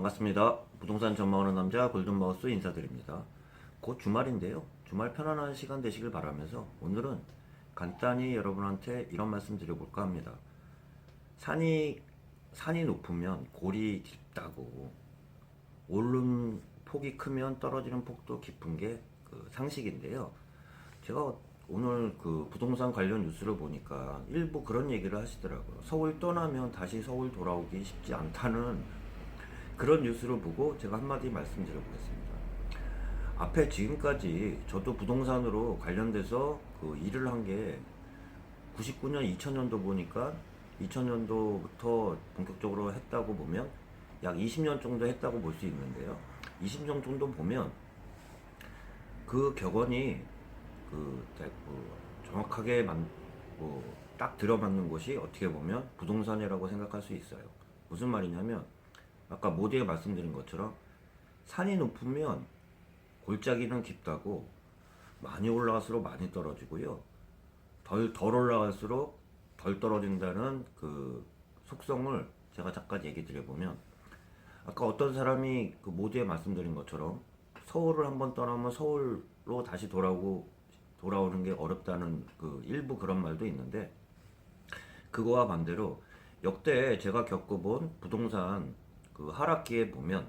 반갑습니다. 부동산 전망하는 남자 골든마우스 인사드립니다. 곧 주말인데요. 주말 편안한 시간 되시길 바라면서 오늘은 간단히 여러분한테 이런 말씀 드려볼까 합니다. 산이 높으면 골이 깊다고, 오른 폭이 크면 떨어지는 폭도 깊은 게 그 상식인데요. 제가 오늘 그 부동산 관련 뉴스를 보니까 일부 그런 얘기를 하시더라고요. 서울 떠나면 다시 서울 돌아오기 쉽지 않다는 그런 뉴스를 보고 제가 한마디 말씀드려보겠습니다. 앞에 지금까지 저도 부동산으로 관련돼서 그 일을 한 게 99년, 2000년도 보니까 2000년도부터 본격적으로 했다고 보면 약 20년 정도 했다고 볼 수 있는데요. 20년 정도 보면 그 격언이 정확하게 딱 들어맞는 곳이 어떻게 보면 부동산이라고 생각할 수 있어요. 무슨 말이냐면 아까 모두에 말씀드린 것처럼 산이 높으면 골짜기는 깊다고, 많이 올라갈수록 많이 떨어지고요. 덜 올라갈수록 덜 떨어진다는 그 속성을 제가 잠깐 얘기 드려보면, 아까 어떤 사람이 그 모두에 말씀드린 것처럼 서울을 한번 떠나면 서울로 다시 돌아오는 게 어렵다는 그 일부 그런 말도 있는데, 그거와 반대로 역대 제가 겪어본 부동산 그 하락기에 보면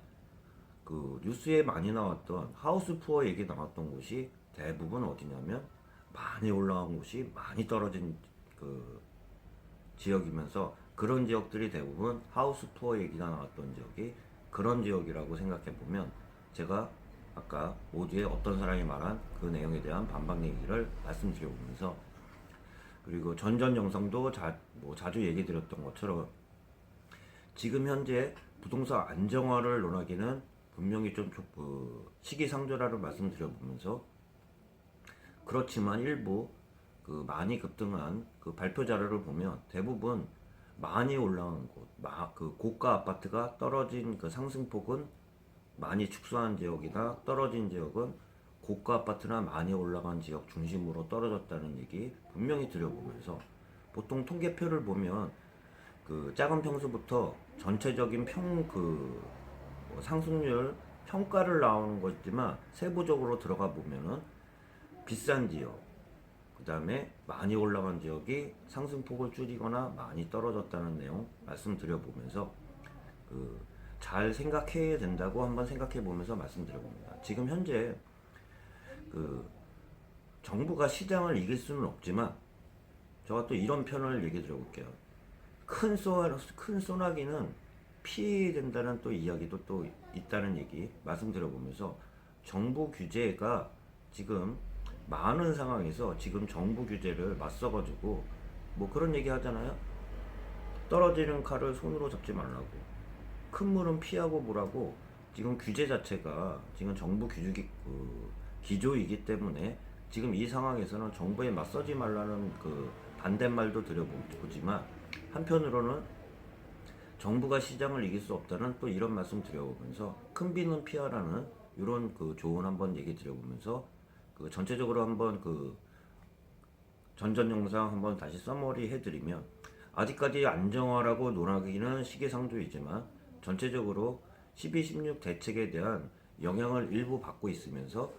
그 뉴스에 많이 나왔던 하우스 푸어 얘기 나왔던 곳이 대부분 어디냐면 많이 올라간 곳이 많이 떨어진 그 지역이면서, 그런 지역들이 대부분 하우스 푸어 얘기가 나왔던 지역이 그런 지역이라고 생각해 보면, 제가 아까 모두에 어떤 사람이 말한 그 내용에 대한 반박 얘기를 말씀드려 보면서, 그리고 전전 영상도 자주 얘기 드렸던 것처럼 지금 현재 부동산 안정화를 논하기는 분명히 좀 시기상조라를 말씀드려보면서, 그렇지만 일부 그 많이 급등한 그 발표 자료를 보면 대부분 많이 올라간 곳, 그 고가 아파트가 떨어진 그 상승폭은 많이 축소한 지역이나 떨어진 지역은 고가 아파트나 많이 올라간 지역 중심으로 떨어졌다는 얘기 분명히 드려보면서, 보통 통계표를 보면 그 작은 평수부터 전체적인 상승률 평가를 나오는 거지만 세부적으로 들어가 보면은 비싼 지역, 그 다음에 많이 올라간 지역이 상승폭을 줄이거나 많이 떨어졌다는 내용 말씀드려보면서 잘 생각해야 된다고 한번 생각해 보면서 말씀드려봅니다. 지금 현재 그 정부가 시장을 이길 수는 없지만 제가 또 이런 편을 얘기 드려볼게요. 큰 소나기는 피해야 된다는 또 이야기도 또 있다는 얘기 말씀드려보면서, 정부 규제가 지금 많은 상황에서 지금 정부 규제를 맞서가지고 뭐 그런 얘기 하잖아요. 떨어지는 칼을 손으로 잡지 말라고, 큰 물은 피하고 보라고. 지금 규제 자체가 지금 정부 기조이기 때문에 지금 이 상황에서는 정부에 맞서지 말라는 그 반대말도 드려보지만, 한편으로는 정부가 시장을 이길 수 없다는 또 이런 말씀 드려보면서 큰 비는 피하라는 이런 그 조언 한번 얘기 드려보면서, 그 전체적으로 한번 그 전전 영상 한번 다시 써머리 해드리면, 아직까지 안정화라고 논하기는 시기상조이지만 전체적으로 12, 16 대책에 대한 영향을 일부 받고 있으면서,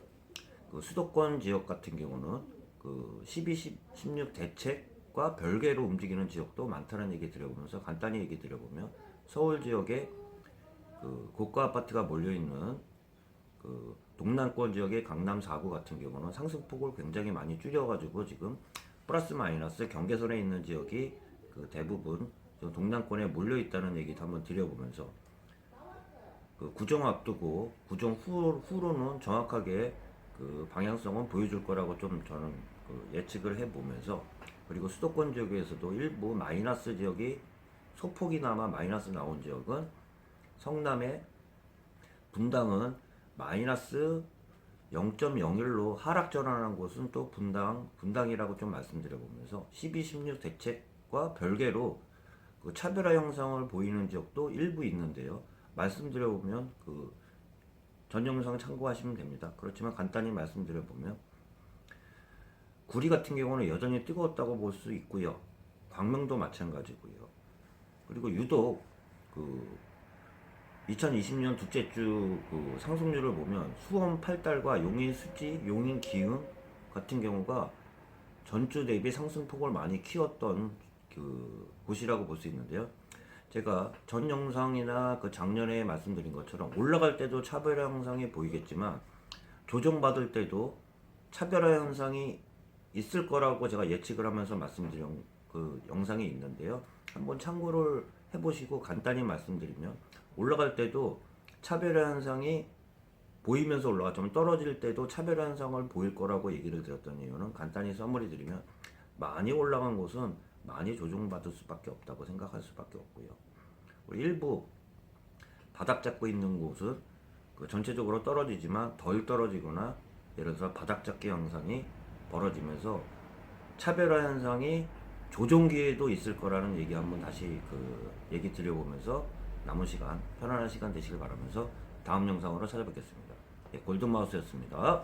그 수도권 지역 같은 경우는 그 12, 16 대책과 별개로 움직이는 지역도 많다는 얘기 드려보면서, 간단히 얘기 드려보면 서울 지역에 그 고가 아파트가 몰려있는 그 동남권 지역의 강남 4구 같은 경우는 상승폭을 굉장히 많이 줄여가지고 지금 플러스 마이너스 경계선에 있는 지역이 그 대부분 동남권에 몰려있다는 얘기도 한번 드려보면서, 그 구정 앞두고 구정 후로는 정확하게 그 방향성은 보여줄 거라고 좀 저는 그 예측을 해보면서, 그리고 수도권 지역에서도 일부 마이너스 지역이 소폭이나마 마이너스 나온 지역은 성남의 분당은 마이너스 0.01로 하락 전환한 곳은 또 분당이라고 좀 말씀드려보면서, 12, 16 대책과 별개로 그 차별화 형상을 보이는 지역도 일부 있는데요. 말씀드려보면 그 전 영상 참고하시면 됩니다. 그렇지만 간단히 말씀드려보면 구리 같은 경우는 여전히 뜨거웠다고 볼 수 있고요. 광명도 마찬가지고요. 그리고 유독 그 2020년 둘째 주 그 상승률을 보면 수원 8달과 용인 수지, 용인 기흥 같은 경우가 전주 대비 상승폭을 많이 키웠던 그 곳이라고 볼 수 있는데요. 제가 전 영상이나 그 작년에 말씀드린 것처럼 올라갈 때도 차별화 현상이 보이겠지만 조정받을 때도 차별화 현상이 있을 거라고 제가 예측을 하면서 말씀드린 그 영상이 있는데요. 한번 참고를 해보시고 간단히 말씀드리면 올라갈 때도 차별화 현상이 보이면서 올라가지만 떨어질 때도 차별화 현상을 보일 거라고 얘기를 드렸던 이유는 간단히 써머리 드리면 많이 올라간 곳은 많이 조정받을 수밖에 없다고 생각할 수밖에 없고요. 일부 바닥 잡고 있는 곳은 그 전체적으로 떨어지지만 덜 떨어지거나 예를 들어서 바닥 잡기 현상이 벌어지면서 차별화 현상이 조정 기회도 있을 거라는 얘기 한번 다시 그 얘기 드려보면서 남은 시간 편안한 시간 되시길 바라면서 다음 영상으로 찾아뵙겠습니다. 골든마우스였습니다.